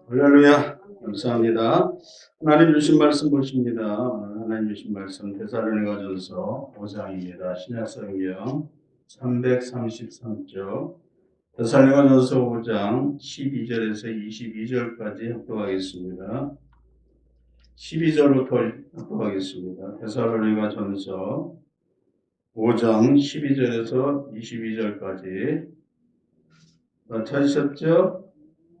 할렐루야. 감사합니다. 하나님 주신 말씀 보십니다. 하나님 주신 말씀 데살로니가전서 5장입니다. 신약성경 333쪽. 데살로니가전서 5장 12절에서 22절까지 합독하겠습니다. 12절부터 합독하겠습니다. 데살로니가전서 5장 12절에서 22절까지 찾으셨죠?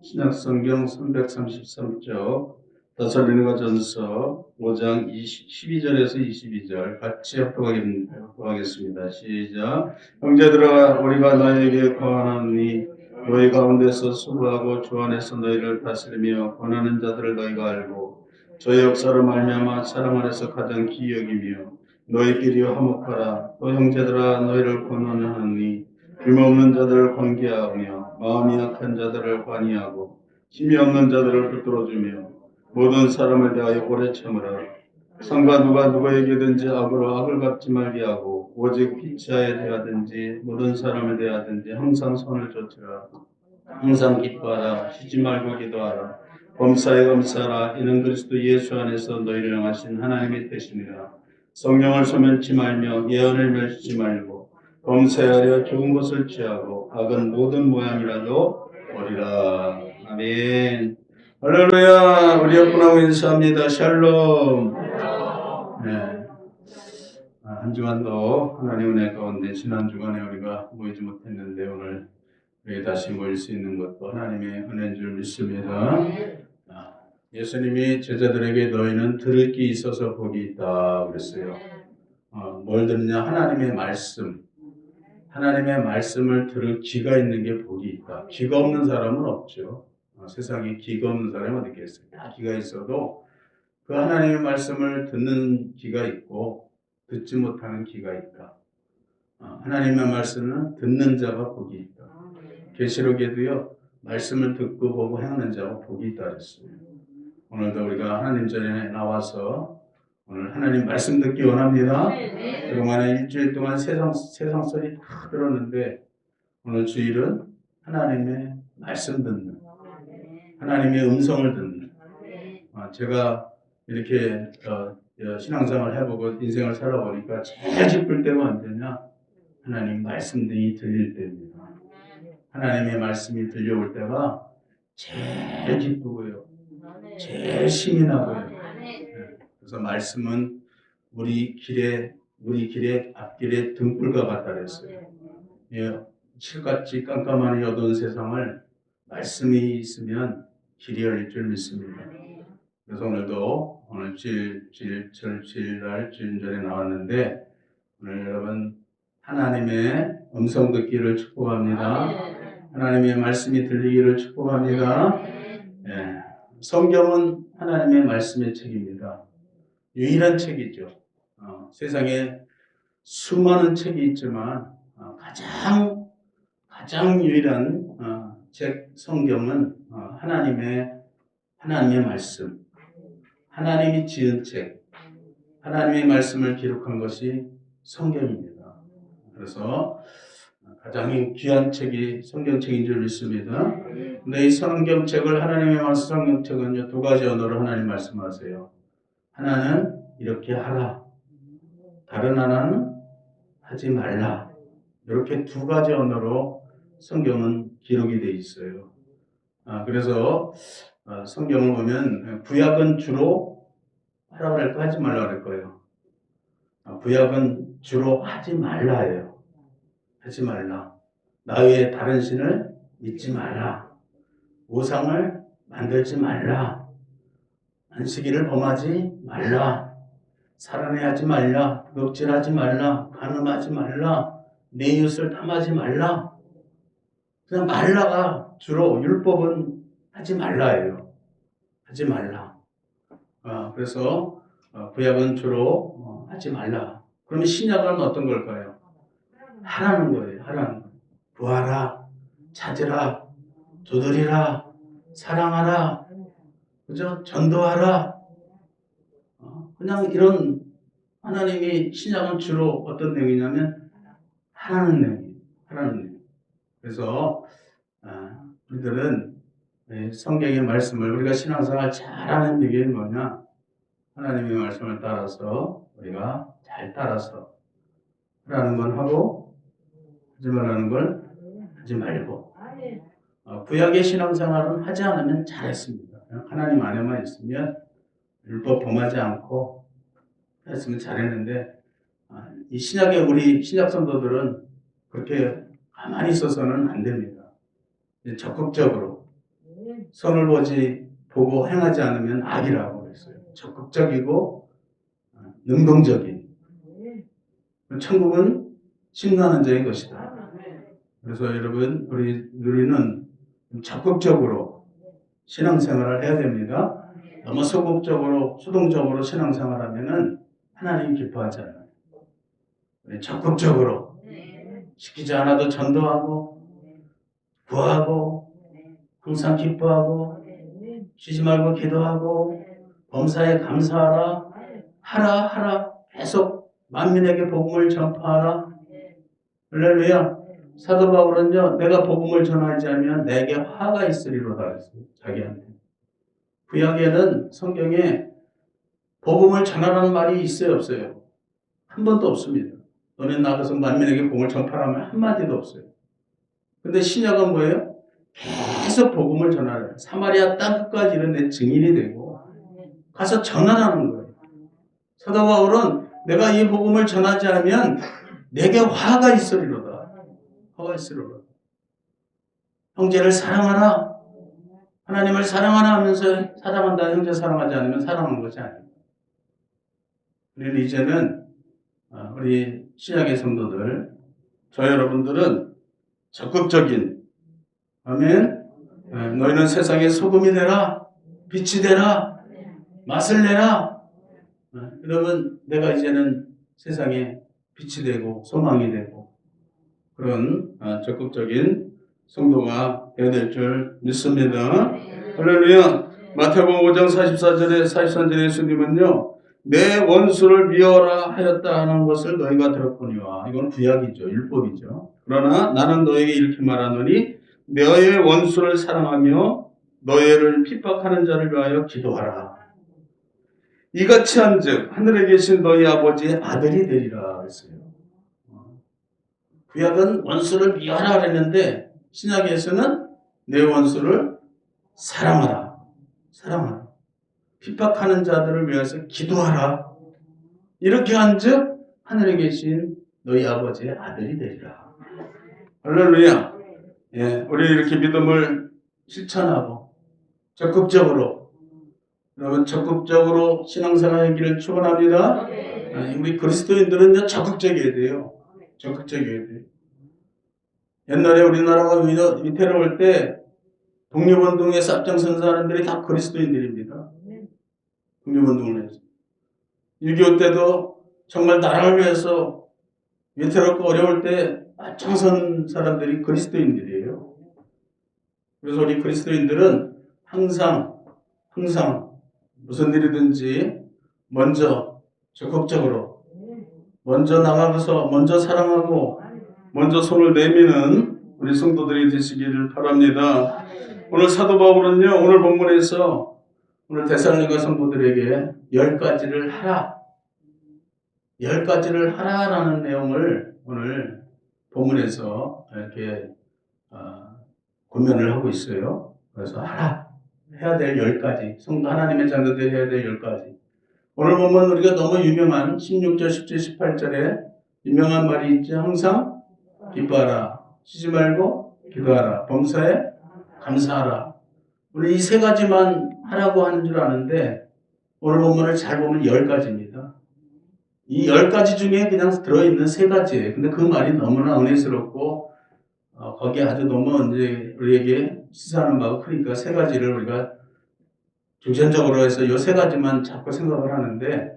신약성경 333쪽 데살로니가전서 5장 12절에서 22절 같이 합독하겠습니다. 시작. 형제들아, 우리가 너희에게 권하노니 너희 가운데서 수고하고 주 안에서 너희를 다스리며 권하는 자들을 너희가 알고 저의 역사로 말미암아 사랑 안에서 가장 기이 여기며 너희끼리 화목하라. 또 형제들아, 너희를 권하노니 힘없는 자들을 관계하며 마음이 약한 자들을 관이하고 힘이 없는 자들을 붙들어주며 모든 사람을 대하여 오래 참으라. 상과 누가 누구에게든지 악으로 악을 갚지 말게 하고 오직 피치하에 대하든지 모든 사람에 대하든지 항상 선을 좇으라. 항상 기뻐하라. 쉬지 말고 기도하라. 범사에 감사하라. 이는 그리스도 예수 안에서 너희를 향하신 하나님의 뜻이니라. 성령을 소멸치 말며 예언을 멸치지 말고 범사하여 좋은 것을 취하고 악은 모든 모양이라도 버리라. 아멘. 할렐루야. 우리 옆분하고 인사합니다. 샬롬. 네. 한 주간도 하나님 은혜 가운데 지난 주간에 우리가 모이지 못했는데 오늘 우리 다시 모일 수 있는 것도 하나님의 은혜인 줄 믿습니다. 예수님이 제자들에게 너희는 들을 게 있어서 복이 있다 그랬어요. 뭘 듣냐? 하나님의 말씀. 하나님의 말씀을 들을 귀가 있는 게 복이 있다. 귀가 없는 사람은 없죠. 세상에 귀가 없는 사람은 어디 있겠어요? 다 귀가 있어도 그 하나님의 말씀을 듣는 귀가 있고 듣지 못하는 귀가 있다. 하나님의 말씀은 듣는 자가 복이 있다. 계시록에도요, 말씀을 듣고 보고 행하는 자가 복이 있다 그랬어요. 오늘도 우리가 하나님 전에 나와서 오늘 하나님 말씀 듣기 원합니다. 그동안에 일주일 동안 세상 소리 다 들었는데 오늘 주일은 하나님의 말씀 듣는, 하나님의 음성을 듣는. 제가 이렇게 신앙생활을 해보고 인생을 살아보니까 제일 기쁠 때가 언제냐? 하나님 말씀이 들릴 때입니다. 하나님의 말씀이 들려올 때가 제일 기쁘고요. 제일 신이 나고요. 그래서 말씀은 우리 길의 앞길의 등불과 같다 그랬어요. 칠같이 깜깜한 어두운 세상을 말씀이 있으면 길이 열릴 줄 믿습니다. 그래서 오늘 주일날 주일전에 나왔는데 오늘 여러분 하나님의 음성 듣기를 축복합니다. 하나님의 말씀이 들리기를 축복합니다. 성경은 하나님의 말씀의 책입니다. 유일한 책이죠. 세상에 수많은 책이 있지만 가장 유일한 책 성경은 하나님의 말씀, 하나님이 지은 책, 하나님의 말씀을 기록한 것이 성경입니다. 그래서 가장 귀한 책이 성경책인 줄 믿습니다. 근데 이 성경책을 하나님의 말씀 성경책은 두 가지 언어로 하나님 말씀하세요. 하나는 이렇게 하라. 다른 하나는 하지 말라. 이렇게 두 가지 언어로 성경은 기록이 되어 있어요. 그래서 성경을 보면 구약은 주로 하라고 할까 하지 말라 그럴 거예요. 구약은 주로 하지 말라예요. 하지 말라. 나 외에 다른 신을 믿지 말라. 우상을 만들지 말라. 안식일을 범하지 말라. 살인하지 말라. 덕질하지 말라. 간음하지 말라. 내 이웃을 탐하지 말라. 그냥 말라가 주로 율법은 하지 말라예요. 하지 말라. 그래서 구약은 주로 하지 말라. 그러면 신약은 어떤 걸까요? 하라는 거예요. 하라는 거예요. 구하라, 찾으라, 두드리라, 사랑하라, 그죠? 전도하라. 그냥 이런 하나님이 신약은 주로 어떤 내용이냐면 하라는 내용이에요. 하라는 내용. 그래서 우리들은 성경의 말씀을 우리가 신앙생활 잘하는 비결이 뭐냐? 하나님의 말씀을 따라서 우리가 잘 따라서 하라는 건 하고 하지 말라는 걸 하지 말고 구약의 신앙생활은 하지 않으면 잘했습니다. 하나님 안에만 있으면 율법 범하지 않고 했으면 잘했는데 이 신약의 우리 신약 성도들은 그렇게 가만히 있어서는 안 됩니다. 적극적으로 선을 보고 행하지 않으면 악이라고 했어요. 적극적이고 능동적인 천국은 심란한 자의 것이다. 그래서 여러분 우리는 적극적으로 신앙생활을 해야 됩니다. 너무 소극적으로 수동적으로 신앙생활하면은 하나님 기뻐하지 않아요. 적극적으로 시키지 않아도 전도하고 구하고 항상 기뻐하고 쉬지 말고 기도하고 범사에 감사하라 하라 계속 만민에게 복음을 전파하라. 할렐루야. 사도 바울은요, 내가 복음을 전하지 않으면 내게 화가 있으리로다 했어요. 자기한테. 구약에는 성경에 복음을 전하라는 말이 있어요, 없어요? 한 번도 없습니다. 너는 나가서 만민에게 복음을 전파하면 한마디도 없어요. 근데 신약은 뭐예요? 계속 복음을 전하라. 사마리아 땅 끝까지 이런 데 증인이 되고 가서 전하라는 거예요. 사도 바울은 내가 이 복음을 전하지 않으면 내게 화가 있으리로다. 화가 있으리로다. 형제를 사랑하라. 하나님을 사랑하라 하면서 사랑한다. 형제 사랑하지 않으면 사랑하는 것이 아닙니다. 우리는 이제는 우리 신약의 성도들, 저 여러분들은 적극적인 아멘. 너희는 세상의 소금이 되라. 빛이 되라. 맛을 내라. 여러분 내가 이제는 세상에 빛이 되고 소망이 되고 그런 적극적인 성도가 되어야 될 줄 믿습니다. 할렐루야. 마태복음 5장 44절에 예수님은요, 내 원수를 미워라 하였다 하는 것을 너희가 들었거니와. 이건 구약이죠. 율법이죠. 그러나 나는 너에게 이렇게 말하노니 너의 원수를 사랑하며 너희를 핍박하는 자를 위하여 기도하라. 이같이 한즉 하늘에 계신 너희 아버지의 아들이 되리라 했어요. 구약은 원수를 미워하라 그랬는데 신약에서는 내 원수를 사랑하라. 사랑하라. 핍박하는 자들을 위해서 기도하라. 이렇게 한즉 하늘에 계신 너희 아버지의 아들이 되리라. 할렐루야. 예, 우리 이렇게 믿음을 실천하고 적극적으로 여러분 적극적으로 신앙생활의 길을 축원합니다. 우리 그리스도인들은요 적극적이어야 돼요. 적극적이어야 돼요. 옛날에 우리나라가 위태로울 때 독립운동에 쌉장 사람들이 다 그리스도인들입니다. 독립운동을 해서 6.25 때도 정말 나라를 위해서 위태롭고 어려울 때 앞장선 사람들이 그리스도인들이에요. 그래서 우리 그리스도인들은 항상 무슨 일이든지 먼저 적극적으로 먼저 나가서 먼저 사랑하고 먼저 손을 내미는 우리 성도들이 되시기를 바랍니다. 오늘 사도 바울은요, 오늘 본문에서 오늘 데살로니가 성도들에게 10가지를 하라. 10가지를 하라라는 내용을 오늘 본문에서 이렇게 권면을 하고 있어요. 그래서 하라. 해야 될 10가지. 성도 하나님의 자녀들이 해야 될 10가지. 오늘 보면 우리가 너무 유명한 16절, 17, 18절에 유명한 말이 있죠. 항상 기뻐하라. 쉬지 말고 기도하라. 범사에 감사하라. 우리 이 3가지만 하라고 하는 줄 아는데 오늘 본문을 잘 보면 10가지입니다. 이 10가지 중에 그냥 들어있는 3가지예요. 근데 그 말이 너무나 은혜스럽고 거기에 아주 너무 이제 우리에게 시사하는 바가 크니까 3가지를 우리가 중심적으로 해서 이 3가지만 자꾸 생각을 하는데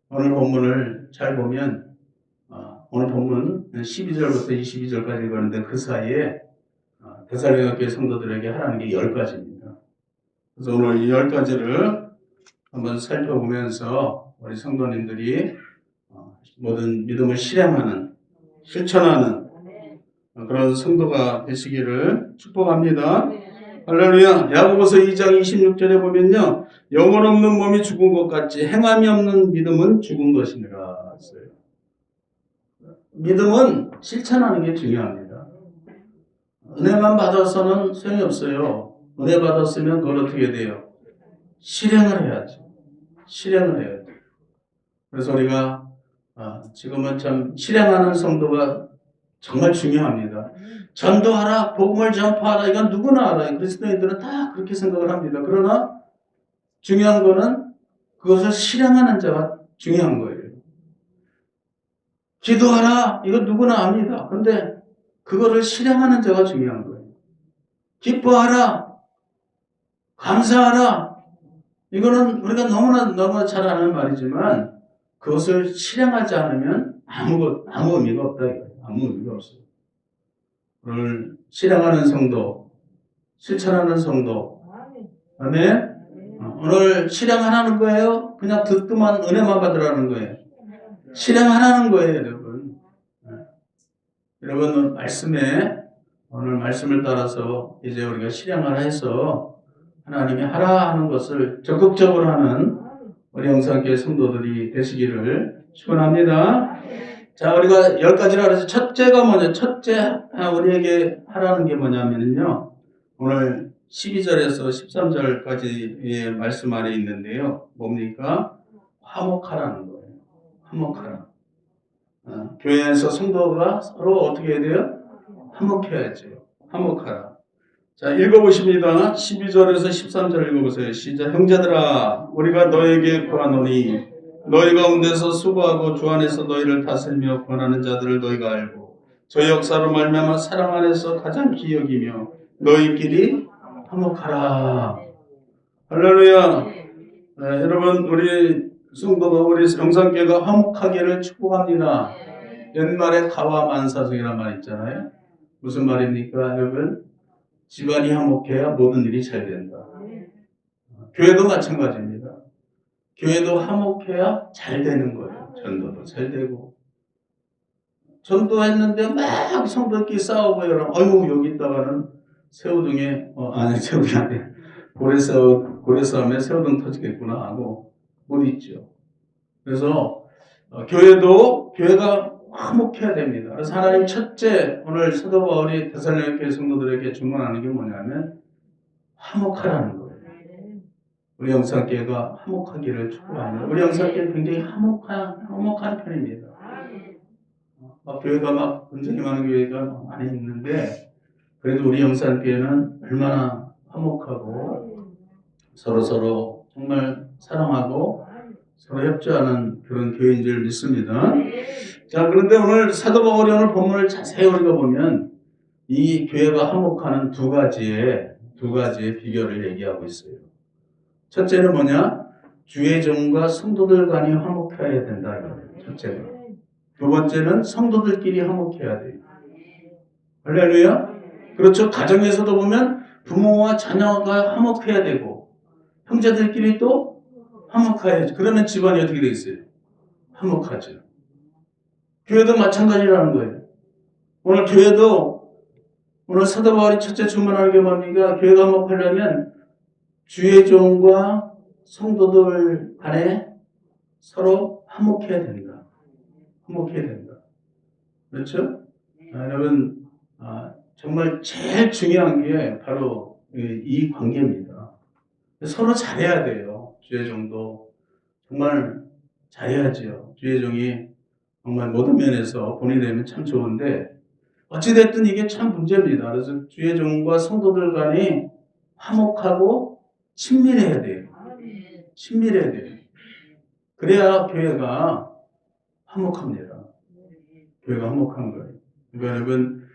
오늘 본문을 잘 보면 오늘 본문 12절부터 22절까지 읽었는데 그 사이에 데살로니가 교회 성도들에게 하라는 게 10가지입니다. 그래서 오늘 이 10가지를 한번 살펴보면서 우리 성도님들이 모든 믿음을 실천하는 그런 성도가 되시기를 축복합니다. 할렐루야. 야고보서 2장 26절에 보면요. 영혼 없는 몸이 죽은 것 같이 행함이 없는 믿음은 죽은 것이니라 했어요. 믿음은 실천하는 게 중요합니다. 은혜만 받아서는 소용이 없어요. 은혜 받았으면 그걸 어떻게 돼요? 실행을 해야지. 실행을 해야지. 그래서 우리가 지금은 참 실행하는 성도가 정말 중요합니다. 전도하라, 복음을 전파하라, 이건 누구나 알아요. 그리스도인들은 다 그렇게 생각을 합니다. 그러나 중요한 거는 그것을 실행하는 자가 중요한 거예요. 기도하라, 이거 누구나 압니다. 그런데 그거를 실행하는 자가 중요한 거예요. 기뻐하라, 감사하라, 이거는 우리가 너무나 잘 아는 말이지만 그것을 실행하지 않으면 아무 의미가 없다. 아무 의미가 없어요. 오늘 실행하는 성도, 실천하는 성도, 아멘. 오늘 실행하라는 거예요? 그냥 듣고만 은혜만 받으라는 거예요? 실행하라는 거예요, 여러분. 여러분 오늘 말씀을 따라서 이제 우리가 실행을 해서 하나님이 하라 하는 것을 적극적으로 하는 우리 영상교회 성도들이 되시기를 축원합니다. 자, 우리가 10가지라 그래서 첫째가 뭐냐? 첫째 우리에게 하라는 게 뭐냐면요. 오늘 12절에서 13절까지의 말씀 안에 있는데요. 뭡니까? 화목하라는 거예요. 화목하라. 교회에서 성도가 서로 어떻게 해야 돼요? 화목해야죠. 화목하라. 자, 읽어보십니다. 12절에서 13절 읽어보세요. 시작. 형제들아, 우리가 너에게 구하노니 너희 가운데서 수고하고 주 안에서 너희를 다스리며 권하는 자들을 너희가 알고 저 역사로 말미암아 사랑 안에서 가장 기억이며 너희끼리 화목하라. 할렐루야. 네, 여러분 우리 성도가 우리 영상교회가 화목하기를 축복합니다. 옛말에 가와 만사성이라는 말 있잖아요. 무슨 말입니까 여러분? 집안이 화목해야 모든 일이 잘 된다. 교회도 마찬가지입니다. 교회도 화목해야 잘 되는 거예요. 전도도 잘 되고. 전도했는데 막 성도끼리 싸우고 여러분, 여기 있다가는 새우등에, 새우등이 아니라 고래싸움에 새우등 터지겠구나 하고 못 있죠. 그래서 교회가 화목해야 됩니다. 그래서 하나님 첫째 오늘 사도 바울이 데살로니가 성도들에게 주문하는 게 뭐냐면 화목하라는 거예요. 우리 영상교회가 화목하기를 축복합니다. 우리 영상교회는 굉장히 화목한 편입니다. 교회가 막 굉장히 많은 교회가 많이 있는데 그래도 우리 영상교회는 얼마나 화목하고 서로 정말 사랑하고 서로 협조하는 그런 교회인 줄 믿습니다. 자, 그런데 오늘 사도 바울이 오늘 본문을 자세히 우리가 보면 이 교회가 화목하는 두 가지의 비결을 얘기하고 있어요. 첫째는 뭐냐? 주의 종과 성도들 간이 화목해야 된다. 첫째가. 두 번째는 성도들끼리 화목해야 돼요. 할렐루야. 그렇죠. 가정에서도 보면 부모와 자녀가 화목해야 되고 형제들끼리 또 화목해야죠. 그러면 집안이 어떻게 되겠어요? 화목하죠. 교회도 마찬가지라는 거예요. 오늘 사도 바울이 첫째 주문하는 게 뭡니까? 교회가 화목하려면 주의 종과 성도들 간에 서로 화목해야 된다. 화목해야 된다. 그렇죠? 여러분, 정말 제일 중요한 게 바로 이 관계입니다. 서로 잘해야 돼요. 주의 종도 정말 잘해야지요. 주의 종이 정말 모든 면에서 본인이 되면 참 좋은데 어찌됐든 이게 참 문제입니다. 그래서 주의 종과 성도들 간이 화목하고 친밀해야 돼요. 친밀해야 돼요. 그래야 교회가 화목합니다. 교회가 화목한 거예요. 그러니까 여러분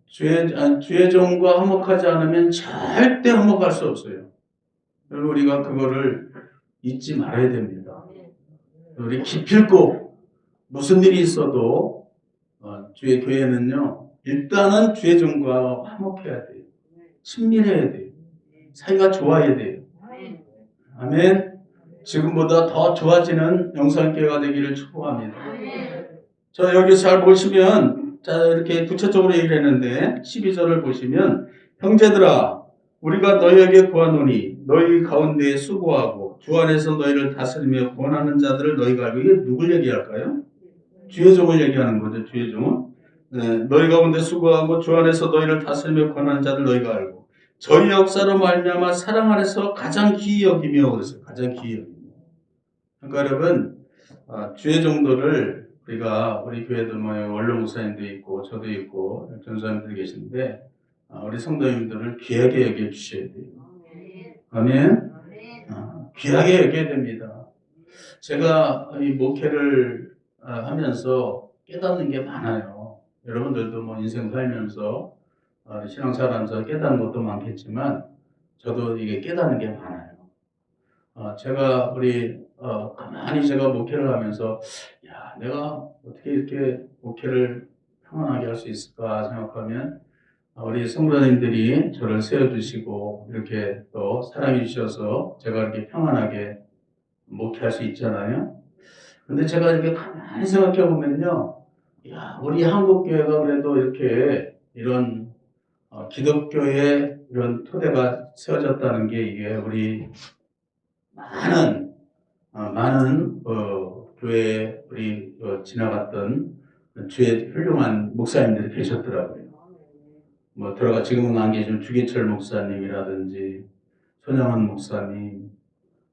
주의 종과 화목하지 않으면 절대 화목할 수 없어요. 여러분 우리가 그거를 잊지 말아야 됩니다. 우리 기필코 무슨 일이 있어도 주의 교회는요 일단은 주의 종과 화목해야 돼요. 친밀해야 돼요. 사이가 좋아야 돼요. 아멘. 지금보다 더 좋아지는 영상교회가 되기를 축복합니다. 자, 여기 잘 보시면, 자, 이렇게 구체적으로 얘기를 했는데, 12절을 보시면, 형제들아, 우리가 너희에게 구하노니 너희 가운데에 수고하고 주 안에서 너희를 다스리며 구원하는 자들을 너희가 알고. 이게 누굴 얘기할까요? 주의 종을 얘기하는 거죠. 주의 종은. 네, 너희 가운데 수고하고 주 안에서 너희를 다스리며 권하는 자들 너희가 알고 저희 역사로 말미암아 사랑 안에서 가장 귀히 여기며. 그랬어요. 가장 귀히 여기며. 그러니까 여러분, 주의 종들을 우리 교회도 뭐 원로 목사님도 있고 저도 있고 전사님들 계신데 우리 성도님들을 귀하게 여겨 주셔야 돼요. 아멘. 귀하게 여겨야 됩니다. 제가 이 목회를 하면서 깨닫는 게 많아요. 여러분들도 뭐 인생 살면서 신앙생활 하면서 깨닫는 것도 많겠지만 저도 이게 깨닫는 게 많아요. 제가 가만히 제가 목회를 하면서 야, 내가 어떻게 이렇게 목회를 평안하게 할 수 있을까 생각하면 우리 성도님들이 저를 세워주시고 이렇게 또 사랑해 주셔서 제가 이렇게 평안하게 목회할 수 있잖아요. 근데 제가 이렇게 가만히 생각해 보면요, 야, 우리 한국교회가 그래도 이렇게 이런 기독교의 이런 토대가 세워졌다는 게 이게 우리 많은 교회에 우리 지나갔던 주의 훌륭한 목사님들이 계셨더라고요. 뭐 지금은 안 계신 주기철 목사님이라든지 손양원 목사님,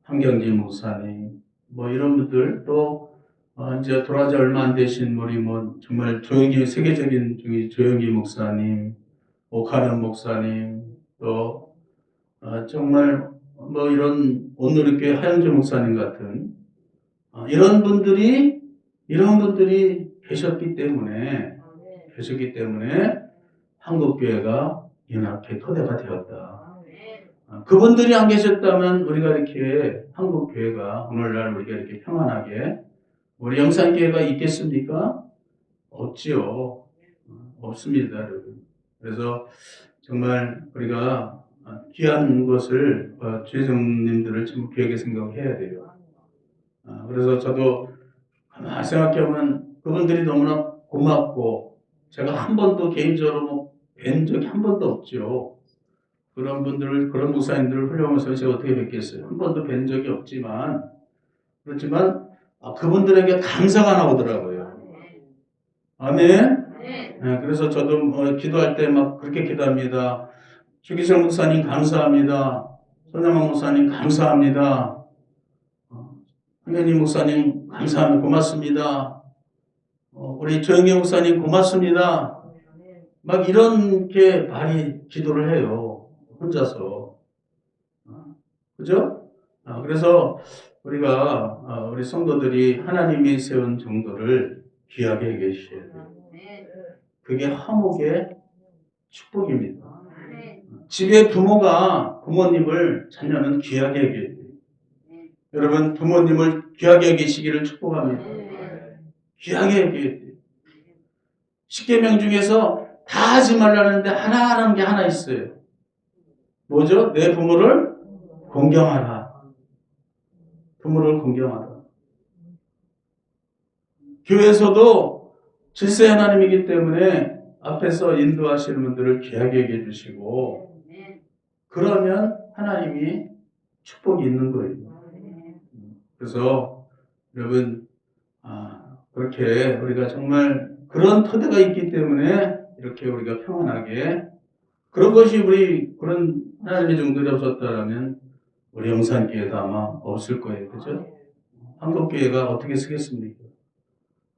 한경진 목사님, 뭐 이런 분들 또 이제 돌아가지 얼마 안 되신 우리 뭐 정말 세계적인 조영기 목사님, 오카는 목사님, 또 정말 뭐 이런 온누리교회 하영주 목사님 같은 이런 분들이 계셨기 때문에 한국교회가 이렇게 토대가 되었다. 그분들이 안 계셨다면 우리가 이렇게 한국교회가 오늘날 우리가 이렇게 평안하게 우리 영산교회가 있겠습니까? 없지요. 없습니다, 여러분. 그래서 정말 우리가 귀한 것을 주혜정님들을 좀 귀하게 생각해야 돼요. 그래서 저도 가만히 생각해보면 그분들이 너무나 고맙고 제가 한 번도 개인적으로 뵌 적이 한 번도 없죠. 그런 목사님들을 훌륭해서 제가 어떻게 뵙겠어요? 한 번도 뵌 적이 없지만 그렇지만 그분들에게 감사가 나오더라고요. 아멘. 네, 그래서 저도 기도할 때 막 그렇게 기도합니다. 주기철 목사님 감사합니다. 손양원 목사님 감사합니다. 한현희 목사님 감사합니다. 고맙습니다. 우리 조영기 목사님 고맙습니다. 막 이렇게 많이 기도를 해요. 혼자서. 그죠? 그래서 우리 성도들이 하나님이 세운 정도를 귀하게 여겨 주셔야 돼요. 그게 화목의 축복입니다. 집에 부모님을 자녀는 귀하게 여겨야 돼요. 여러분 부모님을 귀하게 여기시기를 축복합니다. 귀하게 여겨야 돼요. 10계명 중에서 다 하지 말라는데 하나라는 게 하나 있어요. 뭐죠? 내 부모를 공경하라. 부모를 공경하라. 교회에서도 질서 하나님이기 때문에 앞에서 인도하시는 분들을 귀하게 여겨주시고 그러면 하나님이 축복이 있는 거예요. 그래서 여러분 그렇게 우리가 정말 그런 토대가 있기 때문에 이렇게 우리가 평안하게 그런 것이 그런 하나님의 종들이 없었다면 우리 영산교회도 아마 없을 거예요. 그죠? 한국교회가 어떻게 쓰겠습니까?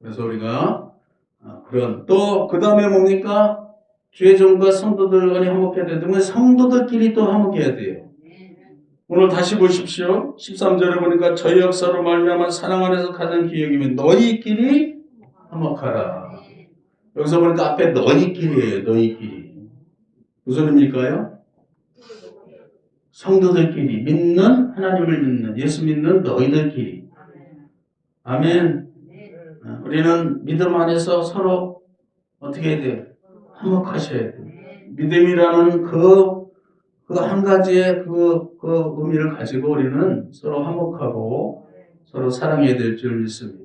그래서 우리가 또 그 다음에 뭡니까? 주의 종과 성도들 간에 화목해야 되는데 성도들끼리 또 화목해야 돼요. 오늘 다시 보십시오. 13절에 보니까 저희 역사로 말미암아 사랑 안에서 가장 기억이면 너희끼리 화목하라. 여기서 보니까 앞에 너희끼리예요. 너희끼리. 무슨 의미일까요? 성도들끼리 하나님을 믿는 예수 믿는 너희들끼리. 아멘. 우리는 믿음 안에서 서로 어떻게 해야 돼요? 화목하셔야 돼요. 믿음이라는 그 한 가지의 그 의미를 가지고 우리는 서로 화목하고 서로 사랑해야 될 줄 믿습니다.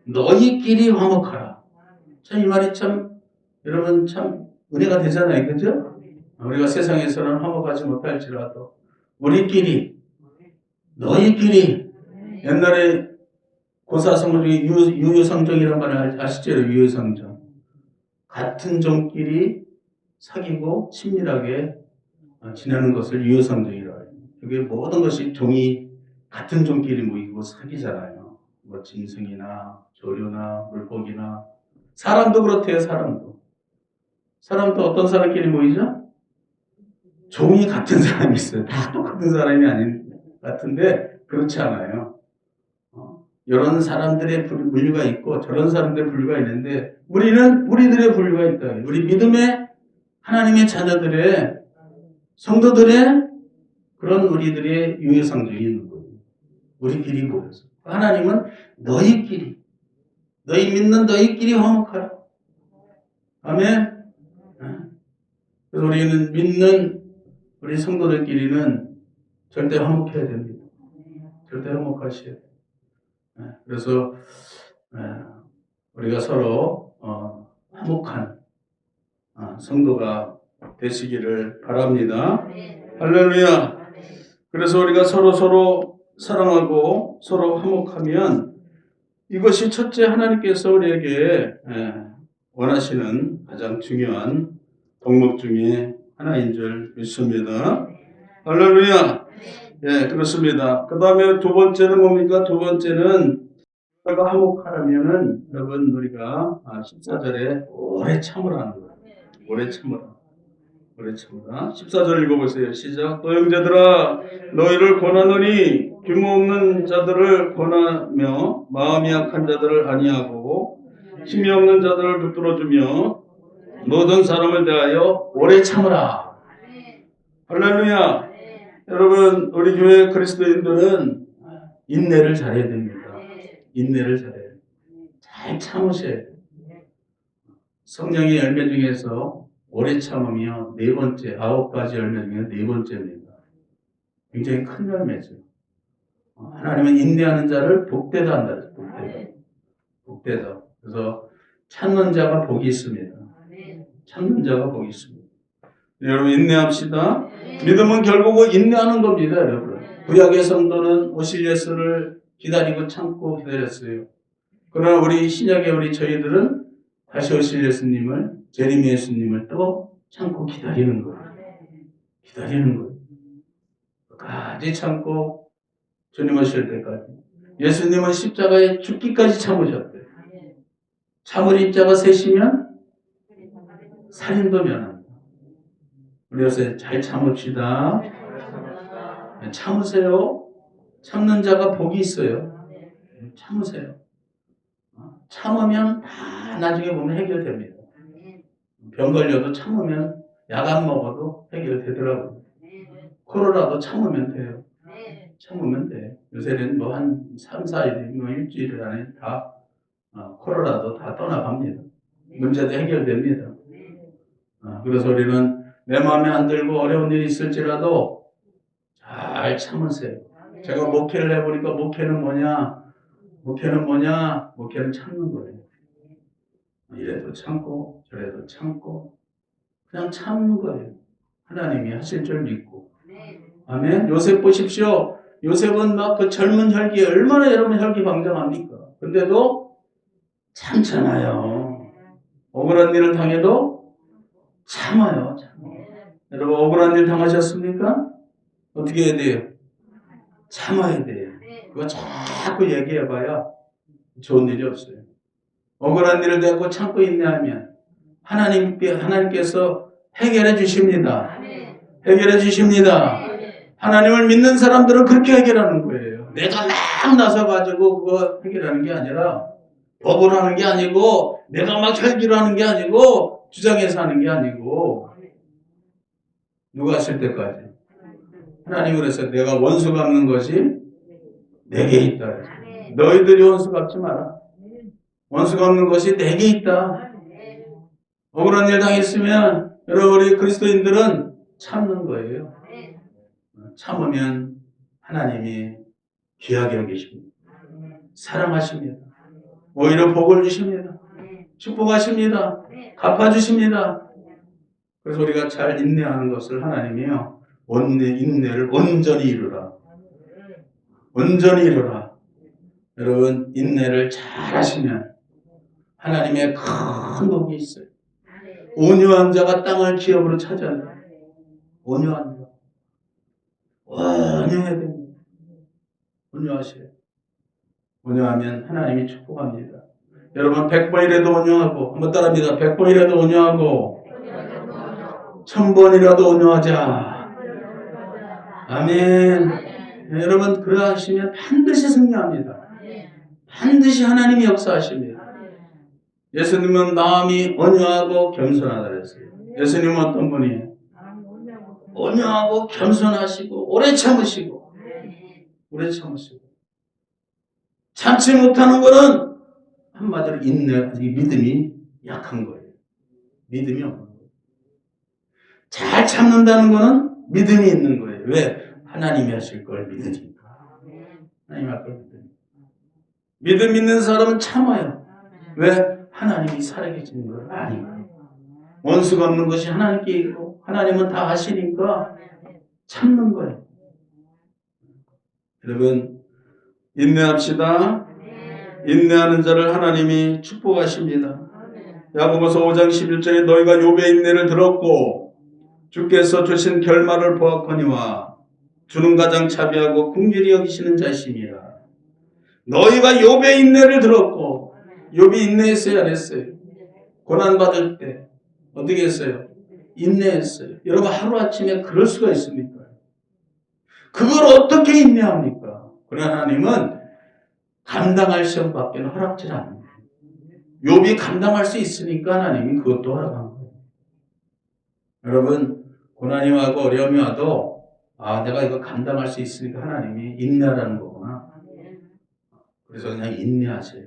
너희끼리 화목하라. 참 이 말이 참 여러분 참 은혜가 되잖아요. 그죠? 우리가 세상에서는 화목하지 못할지라도 우리끼리, 너희끼리, 옛날에 고사성어 중에 유유상종이라는 말을 아시죠? 유유상종. 같은 종끼리 사귀고 친밀하게 지내는 것을 유유상종이라고 해요. 그게 모든 것이 종이 같은 종끼리 모이고 사귀잖아요. 뭐 짐승이나 조류나 물고기나 사람도 그렇대요. 사람도 어떤 사람끼리 모이죠? 종이 같은 사람이 있어요. 다 똑같은 사람이 아닌 같은데 그렇지 않아요. 이런 사람들의 분류가 있고 저런 사람들의 분류가 있는데 우리는 우리들의 분류가 있다. 우리 믿음의 하나님의 자녀들의 성도들의 그런 우리들의 유해상종이 있는 거예요. 우리끼리 모여서 하나님은 너희 믿는 너희끼리 화목하라. 아멘. 그래서 우리는 믿는 우리 성도들끼리는 절대 화목해야 됩니다. 절대 화목하셔야 돼요. 그래서 우리가 서로 화목한 성도가 되시기를 바랍니다. 할렐루야. 그래서 우리가 서로 사랑하고 서로 화목하면 이것이 첫째 하나님께서 우리에게 원하시는 가장 중요한 덕목 중에 하나인 줄 믿습니다. 할렐루야. 예, 그렇습니다. 그 다음에 두 번째는 뭡니까? 두 번째는 우리가 화목하려면은 여러분 우리가 14절에 오래 참으라는 거예요. 오래 참으라. 오래 참으라. 14절 읽어보세요. 시작. 또 형제들아 너희를 권하노니 규모 없는 자들을 권하며 마음이 약한 자들을 안위하고 힘이 없는 자들을 붙들어주며 모든 사람을 대하여 오래 참으라. 할렐루야. 여러분 우리 교회 그리스도인들은 인내를 잘해야 됩니다. 인내를 잘해야 돼요. 잘 참으셔야 돼요. 성령의 열매 중에서 오래 참으며 네 번째, 9가지 열매 중에 네 번째입니다. 굉장히 큰 열매죠. 하나님은 인내하는 자를 복되다 한다. 복되다. 그래서 참는 자가 복이 있습니다. 참는 자가 복이 있습니다. 여러분 인내합시다. 믿음은 결국은 인내하는 겁니다. 여러분. 구약의 성도는 오실 예수를 기다리고 참고 기다렸어요. 그러나 우리 신약의 우리 저희들은 다시 오실 예수님을 재림의 예수님을 또 참고 기다리는 거예요. 기다리는 거예요. 끝까지 참고 주님 오실 때까지. 예수님은 십자가에 죽기까지 참으셨대요. 참을 입자가 셋이면 살인도 면합니다. 우리 요새 잘 참읍시다. 참으세요. 참는 자가 복이 있어요. 참으세요. 참으면 다 나중에 보면 해결됩니다. 병 걸려도 참으면 약 안 먹어도 해결되더라고요. 코로나도 참으면 돼요. 참으면 돼. 요새는 뭐 한 3, 4일, 뭐 일주일 안에 다 코로나도 다 떠나갑니다. 문제도 해결됩니다. 그래서 우리는 내 마음에 안 들고 어려운 일이 있을지라도 잘 참으세요. 제가 목회를 해보니까 목회는 뭐냐? 목회는 참는 거예요. 이래도 참고 저래도 참고 그냥 참는 거예요. 하나님이 하실 줄 믿고. 아멘. 요셉 보십시오. 요셉은 막 그 젊은 혈기에 얼마나 여러분 혈기방장합니까? 근데도 참잖아요. 억울한 일을 당해도 참아요. 여러분 억울한 일 당하셨습니까? 어떻게 해야 돼요? 참아야 돼요. 그거 자꾸 얘기해봐야 좋은 일이 없어요. 억울한 일을 대고 참고 인내하면 하나님께서 해결해 주십니다. 해결해 주십니다. 하나님을 믿는 사람들은 그렇게 해결하는 거예요. 내가 막 나서가지고 그거 해결하는 게 아니라 법을 하는 게 아니고 내가 막 혈기를 하는 게 아니고 주장해서 하는 게 아니고 누가 하실 때까지 하나님 그래서 내가 원수 갚는 것이 내게 있다. 너희들이 원수 갚지 마라. 원수 갚는 것이 내게 있다. 억울한 일 당했으면 여러분 우리 그리스도인들은 참는 거예요. 참으면 하나님이 귀하게 여기십니다. 사랑하십니다. 오히려 복을 주십니다. 축복하십니다. 갚아주십니다. 그래서 우리가 잘 인내하는 것을 하나님이요, 인내를 온전히 이루라. 온전히 이루라. 여러분, 인내를 잘 하시면 하나님의 큰 복이 있어요. 온유한 자가 땅을 기업으로 차지한다. 온유한 자. 온유해야 됩니다. 온유하세요. 온유하면 하나님이 축복합니다. 여러분, 100번이라도 온유하고, 한번 따라합니다. 100번이라도 온유하고, 1000번이라도 온유하자. 아멘. 여러분, 그러하시면 반드시 승리합니다. 반드시 하나님이 역사하십니다. 예수님은 마음이 온유하고 겸손하다 그랬어요. 예수님은 어떤 분이에요? 온유하고 겸손하시고 오래 참으시고 오래 참으시고 참지 못하는 것은 한마디로 믿음이 약한 거예요. 믿음이 없는 거예요. 잘 참는다는 것은 믿음이 있는 거예요. 왜? 하나님이 하실 걸 믿으니까. 하나님 할 걸 믿으니까. 믿음 있는 사람은 참아요. 왜? 하나님이 살아계시는 걸 아니까. 원수가 없는 것이 하나님께 있고 하나님은 다 하시니까 참는 거예요. 여러분, 인내합시다. 인내하는 자를 하나님이 축복하십니다. 야고보서 5장 11절에 너희가 욥의 인내를 들었고 주께서 주신 결말을 보았거니와 주는 가장 자비하고 긍휼히 여기시는 자심이라. 너희가 욥의 인내를 들었고, 욥이 인내했어요, 안 했어요? 고난받을 때 어떻게 했어요? 인내했어요. 여러분, 하루아침에 그럴 수가 있습니까? 그걸 어떻게 인내합니까? 그러나 하나님은 감당할 시험밖에 허락지 않습니다. 욥이 감당할 수 있으니까 하나님이 그것도 허락한 거예요. 여러분, 고난이 와도 어려움이 와도 내가 이거 감당할 수 있으니까 하나님이 인내하라는 거구나. 그래서 그냥 인내하세요.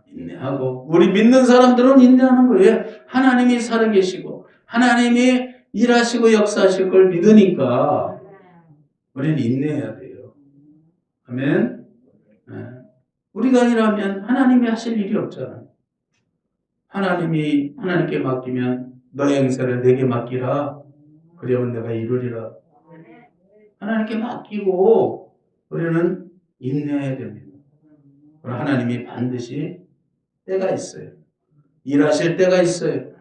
인내하고 우리 믿는 사람들은 인내하는 거예요. 하나님이 살아계시고 하나님이 일하시고 역사하실 걸 믿으니까 우리는 인내해야 돼요. 아멘. 우리가 일하면 하나님이 하실 일이 없잖아요. 하나님께 맡기면 너의 행세를 내게 맡기라. 그러면 내가 이루리라. 하나님께 맡기고 우리는 인내해야 됩니다. 하나님이 반드시 때가 있어요. 일하실 때가 있어요.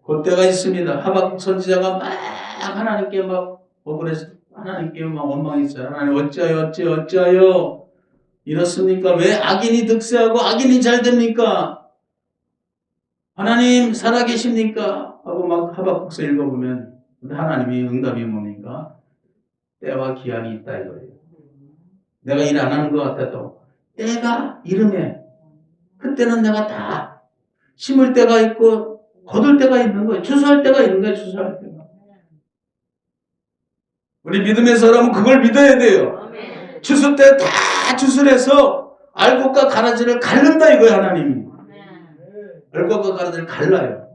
그 때가 있습니다. 하박국 선지자가 막 하나님께 막 억울해서 하나님께 막 원망했어요. 하나님 어찌하여 이렇습니까? 왜 악인이 득세하고 악인이 잘 됩니까? 하나님 살아계십니까? 하고 막 하박국서 읽어보면 하나님이 응답이 뭡니까? 때와 기한이 있다 이거예요. 내가 일 안 하는 것 같아도 때가 이름에 그때는 내가 다 심을 때가 있고 거둘 때가 있는 거예요. 추수할 때가 있는 거예요. 추수할 때가. 우리 믿음의 사람은 그걸 믿어야 돼요. 추수 때 다 추수를 해서 알곡과 가라지를 갈른다 이거예요. 하나님이. 알곡과 가라지를 갈라요.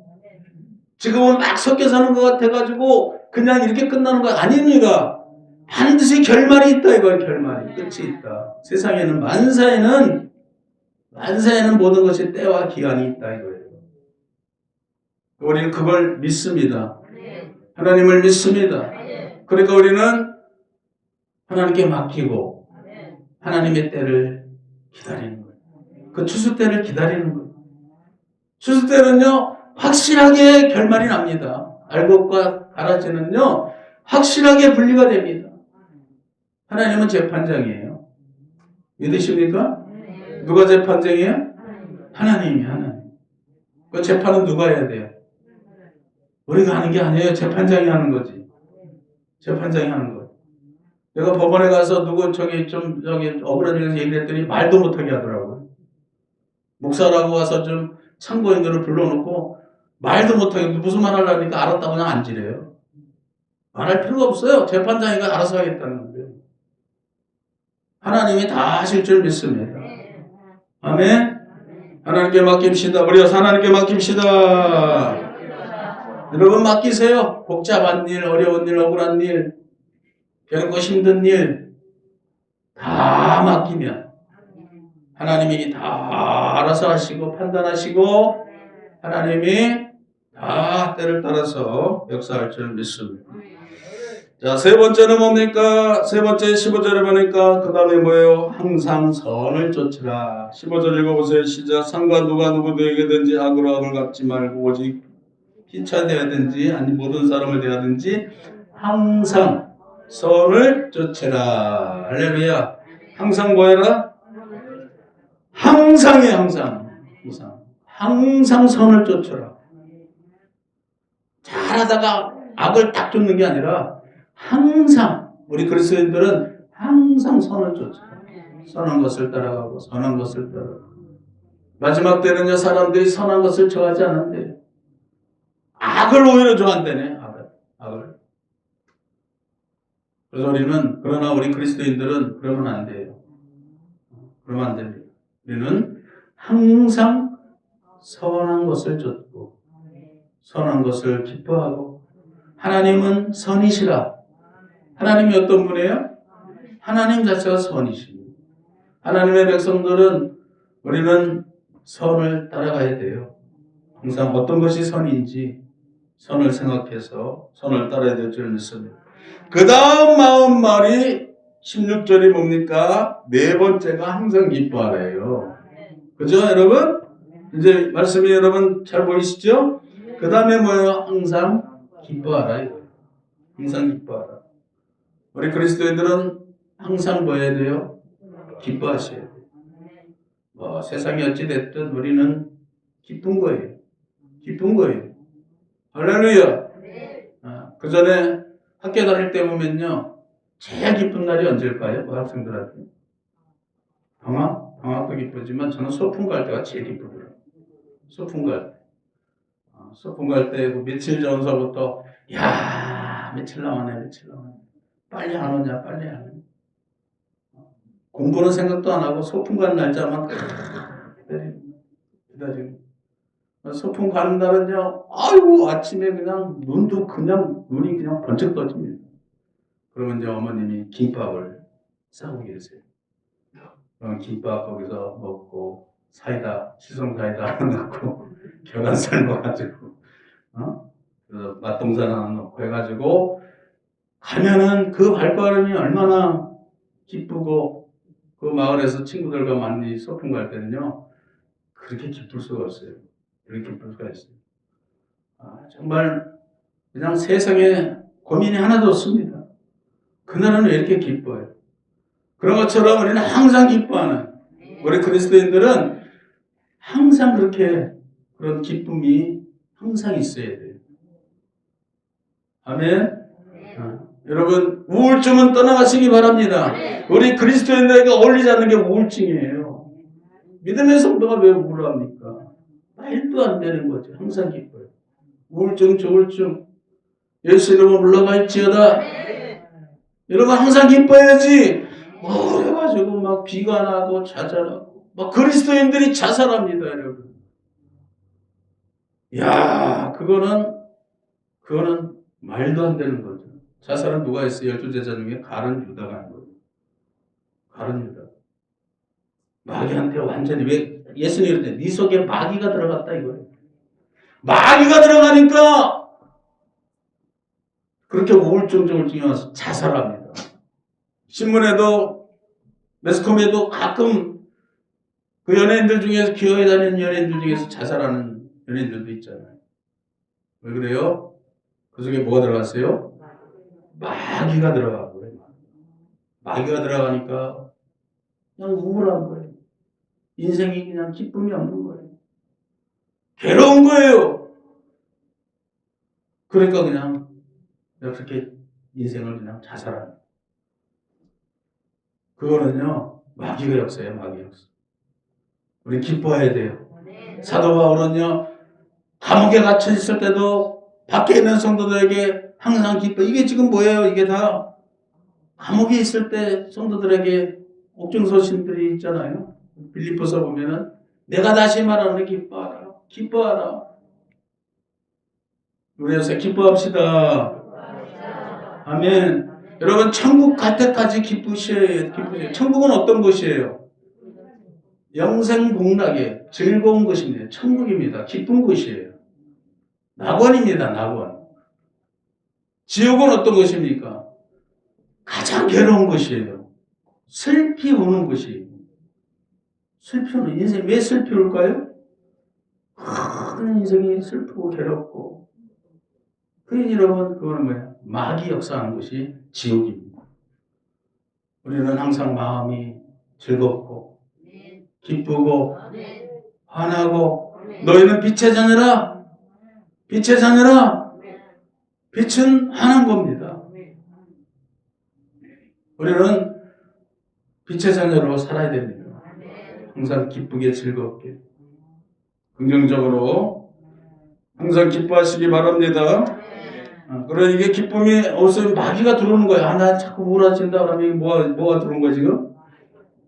지금은 막 섞여 사는 것 같아가지고 그냥 이렇게 끝나는 거 아닙니다. 반드시 결말이 있다 이거예요. 결말이. 끝이 있다. 세상에는 만사에는 모든 것이 때와 기한이 있다 이거예요. 우리는 그걸 믿습니다. 하나님을 믿습니다. 그러니까 우리는 하나님께 맡기고 하나님의 때를 기다리는 거예요. 그 추수 때를 기다리는 거예요. 추수 때는요 확실하게 결말이 납니다. 알곡과 가라지는요 확실하게 분리가 됩니다. 하나님은 재판장이에요. 믿으십니까? 누가 재판장이에요? 하나님. 그 재판은 누가 해야 돼요? 우리가 하는 게 아니에요. 재판장이 하는 거지. 재판장이 하는 거예요. 내가 법원에 가서 누구 억울한 일에서 얘기를 했더니 말도 못하게 하더라고요. 목사라고 와서 좀 참고인들을 불러놓고 말도 못하게 무슨 말 하려니까 알았다고 그냥 앉으래요. 말할 필요가 없어요. 재판장이가 알아서 하겠다는 거예요. 하나님이 다 하실 줄 믿습니다. 아멘. 하나님께 맡깁시다. 우리가 하나님께 맡깁시다. 여러분 맡기세요. 복잡한 일, 어려운 일, 억울한 일, 겪고 힘든 일 다 맡기면 하나님이 다 알아서 하시고 판단하시고 하나님이 다 때를 따라서 역사할 줄 믿습니다. 자, 세 번째는 뭡니까? 세 번째 15절에 보니까 그 다음에 뭐예요? 항상 선을 쫓으라. 15절 읽어보세요. 시작. 상과 누가 누구에게든지 악으로 악을 갚지 말고 오직 피차 대하든지 아니 모든 사람을 대하든지 항상 선을 쫓으라. 할렐루야. 항상 뭐해라? 항상이에요. 항상 선을 쫓으라. 잘하다가 악을 딱 쫓는 게 아니라 항상 우리 그리스도인들은 항상 선을 쫓아요. 선한 것을 따라가고 선한 것을 따라가고 마지막 때는요 사람들이 선한 것을 좋아하지 않는데 악을 오히려 좋아한다네. 악을. 그래서 그러나 우리 그리스도인들은 그러면 안 돼요. 그러면 안 됩니다. 우리는 항상 선한 것을 쫓고 선한 것을 기뻐하고 하나님은 선이시라. 하나님이 어떤 분이에요? 하나님 자체가 선이십니다. 하나님의 백성들은 우리는 선을 따라가야 돼요. 항상 어떤 것이 선인지 선을 생각해서 선을 따라야 될 줄 믿습니다. 그 다음 마음말이 16절이 뭡니까? 네 번째가 항상 기뻐하래요. 그죠 여러분? 이제 말씀이 여러분 잘 보이시죠? 그 다음에 뭐예요? 항상 기뻐하라. 항상 기뻐하라. 우리 그리스도인들은 항상 뭐 해야 돼요? 기뻐하셔야 돼요. 세상이 어찌됐든 우리는 기쁜 거예요. 기쁜 거예요. 할렐루야. 그 전에 학교 다닐 때 보면요. 제일 기쁜 날이 언제일까요? 학생들한테. 방학도 기쁘지만 저는 소풍 갈 때가 제일 기쁘더라고요. 소풍 갈 때. 소풍 갈 때 며칠 전서부터 며칠 남았네. 빨리 안 오냐. 공부는 생각도 안 하고 소풍 가는 날짜만 기다리고. 소풍 가는 날은요, 아이고, 아침에 눈이 그냥 번쩍 떠집니다. 그러면 이제 어머님이 김밥을 싸고 계세요. 그럼 김밥 거기서 먹고, 시성 사이다 하나 넣고, 계란 삶아가지고, 그래서 맛동산 하나 넣고 해가지고, 가면은 그 발걸음이 얼마나 기쁘고, 그 마을에서 친구들과 많이 소풍 갈 때는요, 그렇게 기쁠 수가 없어요. 그렇게 기쁠 수가 있어요. 정말 그냥 세상에 고민이 하나도 없습니다. 그날은 왜 이렇게 기뻐요? 그런 것처럼 우리는 항상 기뻐하는 우리 그리스도인들은 항상 그런 기쁨이 항상 있어야 돼요. 아멘. 여러분 우울증은 떠나가시기 바랍니다. 우리 그리스도인들에게 어울리지 않는 게 우울증이에요. 믿음의 성도가 왜 우울합니까? 말도 안 되는 거죠. 항상 기뻐요. 우울증, 조울증 예수 이름으로 물러갈지어다. 여러분 항상 기뻐야지. 그래가지고 막 비관하고 자살하고 막 그리스도인들이 자살합니다, 여러분. 그거는 말도 안 되는 거죠. 자살은 누가 했어요? 12제자 중에 가룟 유다가 한 거예요. 가룟 유다. 마귀한테 완전히 왜 예수님이 그랬대? 네 속에 마귀가 들어갔다 이거예요. 마귀가 들어가니까 그렇게 우울증이 와서 자살합니다. 신문에도 매스컴에도 가끔 그 연예인들 중에서 교회 다니는 연예인들 중에서 자살하는 연예인들도 있잖아요. 왜 그래요? 그 속에 뭐가 들어갔어요? 마귀가 들어가고요. 마귀가 들어가니까 그냥 우울한 거예요. 인생이 그냥 기쁨이 없는 거예요. 괴로운 거예요. 그러니까 그냥 그렇게 인생을 그냥 자살하는. 그거는요 마귀가 역사예요. 마귀 역사. 우리 기뻐해야 돼요. 사도 바울은요 감옥에 갇혀 있을 때도 밖에 있는 성도들에게 항상 기뻐. 이게 지금 뭐예요? 이게 다 감옥에 있을 때 성도들에게 옥중서신들이 있잖아요. 빌립보서 보면은 내가 다시 말하는 기뻐하라. 우리 요새 기뻐합시다. 아멘. 여러분 천국 갈 때까지 기쁘셔야. 천국은 어떤 곳이에요? 영생복락의 즐거운 곳입니다. 천국입니다. 기쁜 곳이에요. 낙원입니다. 낙원. 지옥은 어떤 것입니까? 가장 괴로운 것이에요. 슬피 우는 것이에요. 슬피 우는 인생. 왜 슬피 울까요? 큰 인생이 슬프고 괴롭고. 여러분, 그거는 뭐예요? 마귀 역사하는 것이 지옥입니다. 우리는 항상 마음이 즐겁고 기쁘고 환하고, 너희는 빛의 자녀라. 빛의 자녀라. 빛은 환한 겁니다. 우리는 빛의 자녀로 살아야 됩니다. 항상 기쁘게 즐겁게 긍정적으로 항상 기뻐하시기 바랍니다. 그래, 이게 기쁨이 없으면 마귀가 들어오는 거예요. 나 자꾸 우울해진다 그러면 이게 뭐가 들어온 거야 지금?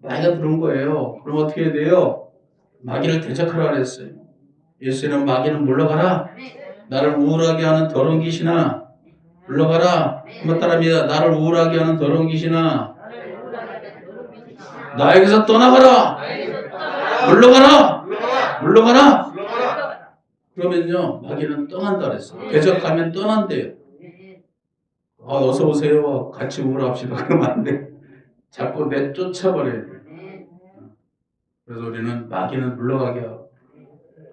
마귀가 들어온 거예요. 그럼 어떻게 해야 돼요? 마귀를 대적하라 그랬어요. 예수님은 마귀는 물러가라. 나를 우울하게 하는 더러운 귀신아, 물러가라. 한번 따라합니다. 나를 우울하게 하는 더러운 귀신아, 나에게서 떠나가라. 물러가라. 물러가라. 그러면요, 마귀는 떠난다 그랬어요. 대적하면 떠난대요. 어서 오세요. 같이 우울합시다. 그러면 안 돼. 자꾸 내쫓아버려야 돼. 그래서 우리는 마귀는 물러가게 하고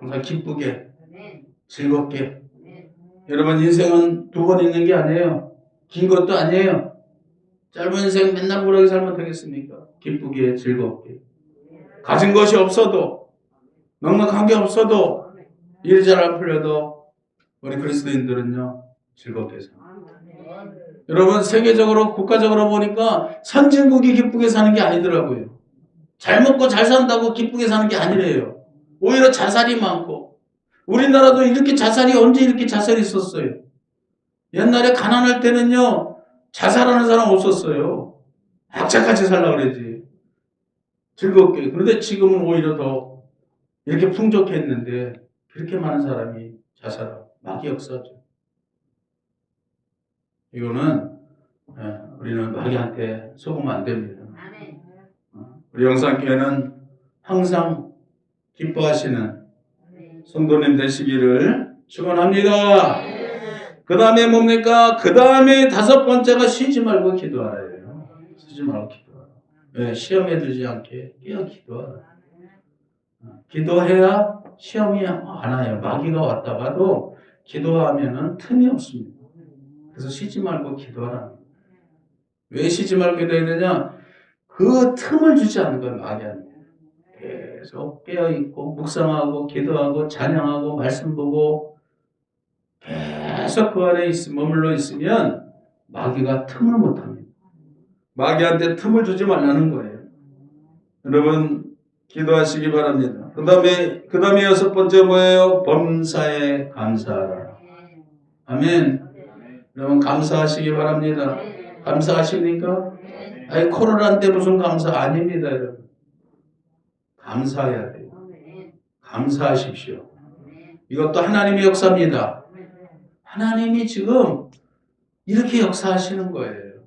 항상 기쁘게 즐겁게. 여러분, 인생은 두 번 있는 게 아니에요. 긴 것도 아니에요. 짧은 인생 맨날 우울하게 살면 되겠습니까? 기쁘게 즐겁게. 가진 것이 없어도, 넉넉한 게 없어도, 일이 잘 안 풀려도 우리 그리스도인들은요 즐겁게 살아요. 여러분, 세계적으로 국가적으로 보니까 선진국이 기쁘게 사는 게 아니더라고요. 잘 먹고 잘 산다고 기쁘게 사는 게 아니래요. 오히려 자살이 많고. 우리나라도 이렇게 자살이 언제 이렇게 자살이 있었어요? 옛날에 가난할 때는요 자살하는 사람 없었어요. 악착같이 살려고 그러지. 즐겁게. 그런데 지금은 오히려 더 이렇게 풍족했는데 그렇게 많은 사람이 자살하고 마귀 역사죠. 이거는 우리는 마귀한테 속으면 안 됩니다. 우리 영산교회는 항상 기뻐하시는 성도님 되시기를 축원합니다. 그 다음에 뭡니까? 그 다음에 다섯 번째가 쉬지 말고 기도하래요. 쉬지 말고 기도하라. 왜? 시험에 들지 않게 깨어 기도하라. 기도해야 시험이 안 와요. 마귀가 왔다가도 기도하면은 틈이 없습니다. 그래서 쉬지 말고 기도하라. 왜 쉬지 말고 기도해야 되냐? 그 틈을 주지 않는 거예요, 마귀한테. 계속 깨어있고, 묵상하고, 기도하고, 찬양하고, 말씀 보고, 계속 그 안에 머물러 있으면 마귀가 틈을 못 합니다. 마귀한테 틈을 주지 말라는 거예요. 여러분, 기도하시기 바랍니다. 그 다음에 여섯 번째 뭐예요? 범사에 감사하라. 아멘. 여러분, 감사하시기 바랍니다. 감사하십니까? 아니, 코로나인데 무슨 감사 아닙니다, 여러분. 감사해야 돼요. 감사하십시오. 이것도 하나님의 역사입니다. 하나님이 지금 이렇게 역사하시는 거예요.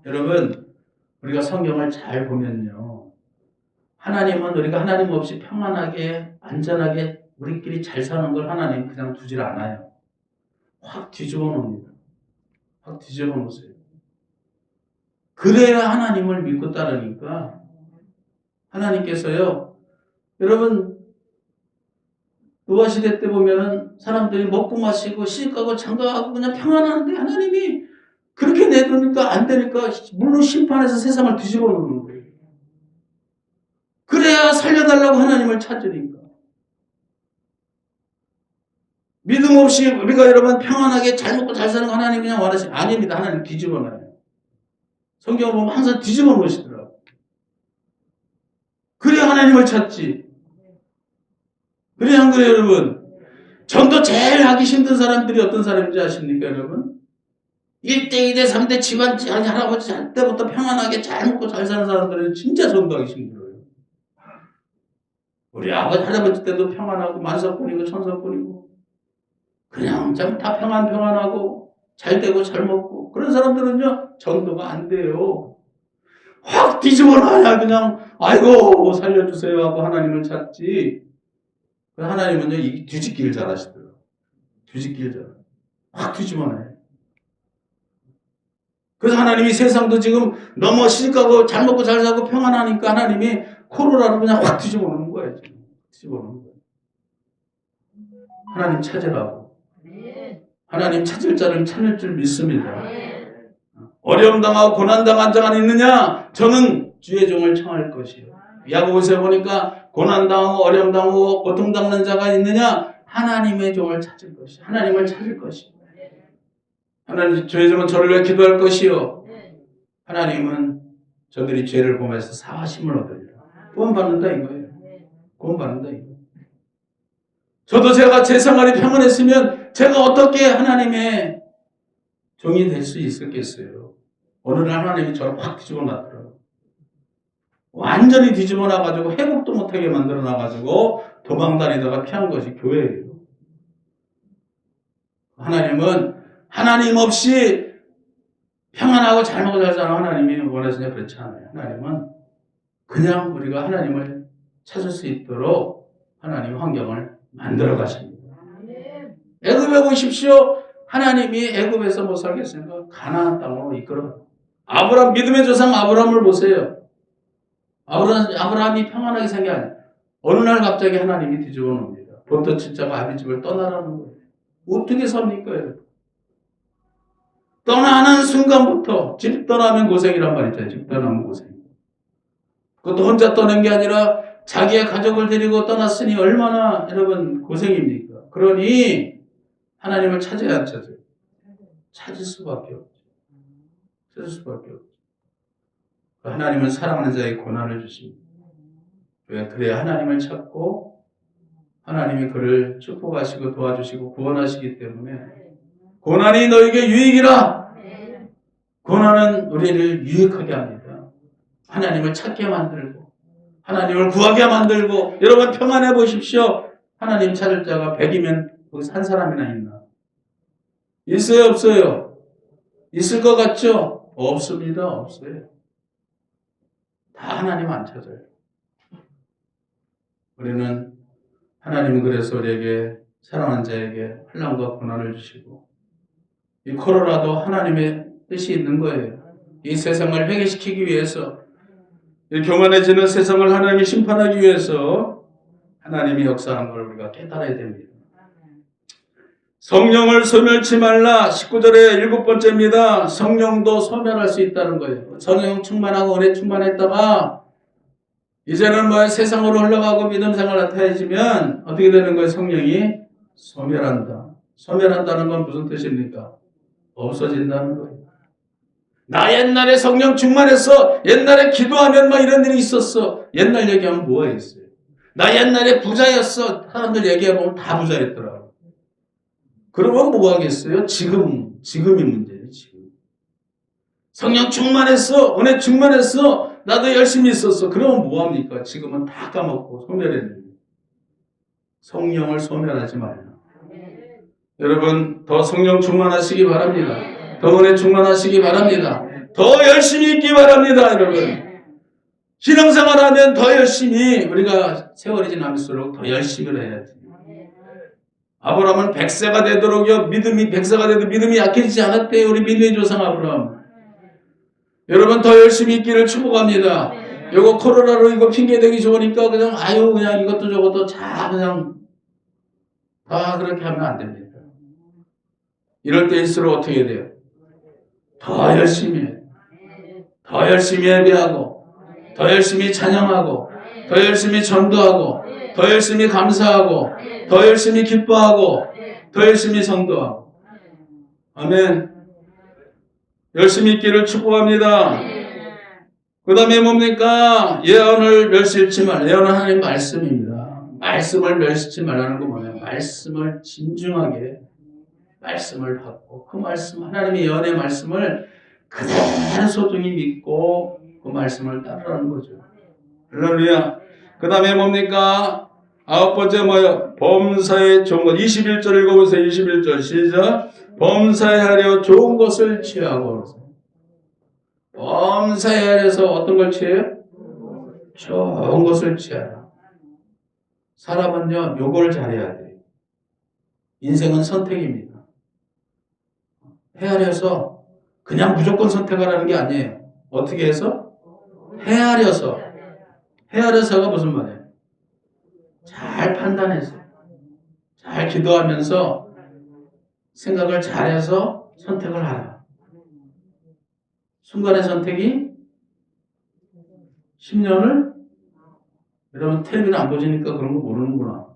여러분, 우리가 성경을 잘 보면요. 하나님은 우리가 하나님 없이 평안하게, 안전하게 우리끼리 잘 사는 걸 하나님 그냥 두질 않아요. 확 뒤집어 놓습니다. 확 뒤집어 놓으세요. 그래야 하나님을 믿고 따르니까 하나님께서요. 여러분, 노아시대 때 보면은 사람들이 먹고 마시고 시집가고 장가가고 그냥 평안한데 하나님이 그렇게 내두니까 안 되니까 물론 심판해서 세상을 뒤집어 놓는 거예요. 그래야 살려달라고 하나님을 찾으니까. 믿음 없이 우리가 여러분 평안하게 잘 먹고 잘 사는 거 하나님 그냥 원하시는 아닙니다. 하나님 뒤집어 놔요. 성경을 보면 항상 뒤집어 놓으시더라고요. 그래야 하나님을 찾지. 그래 안 그래요, 여러분? 전도 제일 하기 힘든 사람들이 어떤 사람인지 아십니까, 여러분? 1대, 2대, 3대 집안 할아버지 할 때부터 평안하게 잘 먹고 잘 사는 사람들은 진짜 전도하기 힘들어요. 우리 아버지, 할아버지 때도 평안하고 만석군이고 천석군이고 그냥 참 다 평안하고 잘 되고 잘 먹고 그런 사람들은요 전도가 안 돼요. 확 뒤집어놔야 그냥 아이고 살려주세요 하고 하나님을 찾지. 하나님은요 이 뒤집기를 잘 하시더라고요. 뒤집기잖아. 확 뒤집어내. 그래서 하나님이 세상도 지금 너무 시집가고 잘 먹고 잘 사고 평안하니까 하나님이 코로나로 그냥 확 뒤집어놓는 거예요. 지금. 뒤집어놓는 거예요. 하나님 찾으라고. 하나님 찾을 자를 찾을 줄 믿습니다. 어려움 당하고 고난 당한 자가 있느냐? 저는 주의 종을 청할 것이요. 야고보서에 보니까 고난 당하고 어려움 당하고 고통 당하는 자가 있느냐? 하나님의 종을 찾을 것이. 하나님을 찾을 것이. 하나님 주의 종은 저를 위해 기도할 것이요. 하나님은 저들이 죄를 보면서 사하심을 얻으리라. 구원받는다 이거예요. 구원받는다 이거예요. 저도 제가 제 생활이 평안했으면 제가 어떻게 하나님의 종이 될 수 있었겠어요. 어느 날 하나님이 저를 확 뒤집어 놨더라고요. 완전히 뒤집어 놔가지고 회복도 못하게 만들어 놔가지고 도망다니다가 피한 것이 교회예요. 하나님은 하나님 없이 평안하고 잘 먹고 잘 사는 하나님이 원하시냐 그렇지 않아요. 하나님은 그냥 우리가 하나님을 찾을 수 있도록 하나님 환경을 만들어 가십니다. 애굽에 보십시오. 하나님이 애굽에서 못 살겠으니까 가나안 땅으로 이끌어. 아브라함 믿음의 조상 아브라함을 보세요. 아브라함이 평안하게 산 게 아니에요. 어느 날 갑자기 하나님이 뒤집어 놓습니다. 본토 친자가 아비 집을 떠나라는 거예요. 어떻게 삽니까, 여러분? 떠나는 순간부터 집 떠나면 고생이란 말 있잖아요. 집 떠나면 고생. 그것도 혼자 떠난 게 아니라 자기의 가족을 데리고 떠났으니 얼마나 여러분 고생입니까? 그러니 하나님을 찾아야 안 찾아요. 찾을 수밖에 없죠. 찾을 수밖에 없죠. 하나님은 사랑하는 자에게 고난을 주십니다. 그래야 하나님을 찾고 하나님이 그를 축복하시고 도와주시고 구원하시기 때문에 고난이 너에게 유익이라. 고난은 우리를 유익하게 합니다. 하나님을 찾게 만들고 하나님을 구하게 만들고. 여러분 평안해 보십시오. 하나님 찾을 자가 100이면 거기서 한 사람이나 있나? 있어요 없어요? 있을 것 같죠? 없습니다. 없어요. 다 하나님 안 찾아요. 우리는 하나님은 그래서 우리에게 사랑하는 자에게 환난과 고난을 주시고 이 코로나도 하나님의 뜻이 있는 거예요. 이 세상을 회개시키기 위해서 이 교만해지는 세상을 하나님이 심판하기 위해서 하나님이 역사한 걸 우리가 깨달아야 됩니다. 성령을 소멸치 말라. 19절의 7번째입니다. 성령도 소멸할 수 있다는 거예요. 성령 충만하고 은혜 충만했다가 이제는 세상으로 흘러가고 믿음 생활 나타해지면 어떻게 되는 거예요? 성령이 소멸한다. 소멸한다는 건 무슨 뜻입니까? 없어진다는 거예요. 나 옛날에 성령 충만했어. 옛날에 기도하면 이런 일이 있었어. 옛날 얘기하면 뭐가 있어요? 나 옛날에 부자였어. 사람들 얘기해보면 다 부자였더라고. 그러면 뭐 하겠어요? 지금이 문제예요. 지금. 성령 충만했어. 은혜 충만했어. 나도 열심히 있었어. 그러면 뭐 합니까? 지금은 다 까먹고 소멸했는데. 성령을 소멸하지 말라. 여러분 더 성령 충만하시기 바랍니다. 더 은혜 충만하시기 바랍니다. 더 열심히 있기 바랍니다. 여러분 신앙생활하면 더 열심히 우리가 세월이 지날수록 더 열심히 해야지. 아브라함은 100세가 되도록요. 믿음이 100세가 돼도 믿음이 약해지지 않았대요. 우리 믿음의 조상 아브라함. 여러분 더 열심히 있기를 축복합니다. 이거 코로나로 이거 핑계대기 좋으니까 그냥 그냥 이것도 저것도 그냥 다 그렇게 하면 안 됩니다. 이럴 때일수록 어떻게 돼요? 더 열심히 해요. 더 열심히 예배하고 더 열심히 찬양하고 더 열심히 전도하고 더 열심히 감사하고 더 열심히 기뻐하고 더 열심히 성도하고. 아멘. 열심히 있기를 축복합니다. 그 다음에 뭡니까? 예언을 멸시 잃지 말라. 예언은 하나님 말씀입니다. 말씀을 멸시치 말라는 건 뭐예요? 말씀을 진중하게 말씀을 받고 그 말씀 하나님의 예언의 말씀을 그대로 소중히 믿고 그 말씀을 따르라는 거죠. 할렐루야. 그 다음에 뭡니까? 9번째 뭐예요? 범사에 좋은 것. 21절 읽어보세요. 21절 시작. 범사하려 좋은 것을 취하고. 범사하려서 어떤 걸 취해요? 좋은 것을 취하라. 사람은요 욕을 잘해야 돼요. 인생은 선택입니다. 헤아려서 그냥 무조건 선택하라는 게 아니에요. 어떻게 해서? 헤아려서. 헤아려서가 무슨 말이에요? 잘 판단해서, 잘 기도하면서 생각을 잘해서 선택을 하라. 순간의 선택이 10년을, 여러분 텔레비전 안 보시니까 그런 거 모르는구나.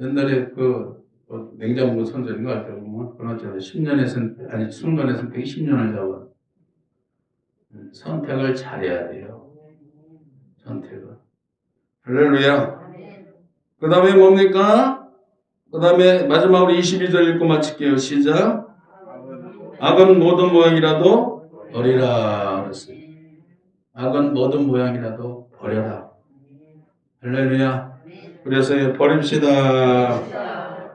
옛날에 냉장고 선전인가 할 때 보면 그렇잖아요. 10년의 선택, 아니 순간의 선택이 10년을 잡아. 선택을 잘해야 돼요. 선택을. 할렐루야. 그 다음에 뭡니까? 그 다음에 마지막으로 22절 읽고 마칠게요. 시작. 악은 모든 모양이라도 버리라. 그랬어요. 악은 모든 모양이라도 버려라. 할렐루야. 그래서 버립시다.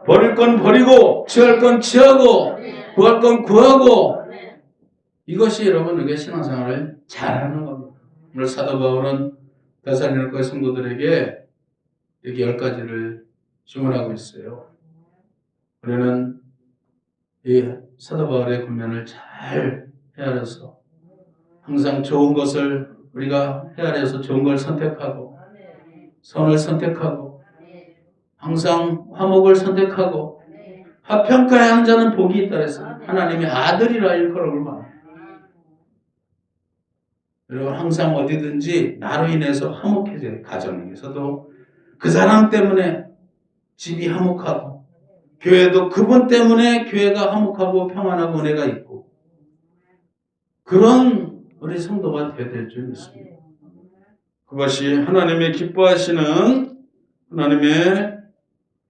버릴 건 버리고 취할 건 취하고 구할 건 구하고, 이것이 여러분 우리가 신앙생활을 잘하는 겁니다. 오늘 사도 바울은 데살로니가 성도들에게 이렇게 10가지를 주문하고 있어요. 우리는 이 사도 바울의 권면을 잘 헤아려서 항상 좋은 것을 우리가 헤아려서 좋은 걸 선택하고 선을 선택하고 항상 화목을 선택하고 화평가에 한 자는 복이 있다 그랬어요. 하나님의 아들이라 일컬음을 받아요. 여러분 항상 어디든지 나로 인해서 화목해져요. 가정에서도 그 사람 때문에 집이 화목하고 교회도 그분 때문에 교회가 화목하고 평안하고 은혜가 있고, 그런 우리 성도가 되어야 될 줄 믿습니다. 그것이 하나님의 기뻐하시는 하나님의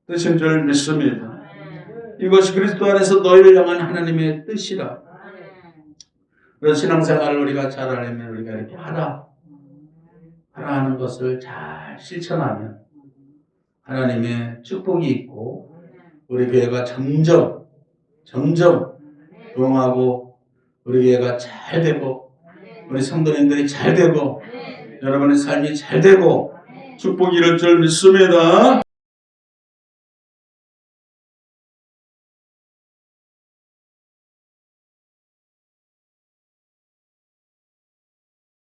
뜻인 줄 믿습니다. 이것이 그리스도 안에서 너희를 향한 하나님의 뜻이라. 그래서 신앙생활을 우리가 잘하려면 우리가 이렇게 하라 하는 것을 잘 실천하면 하나님의 축복이 있고 우리 교회가 점점 부흥하고 우리 교회가 잘 되고 우리 성도님들이 잘 되고 여러분의 삶이 잘 되고 축복이 이룰 줄 믿습니다.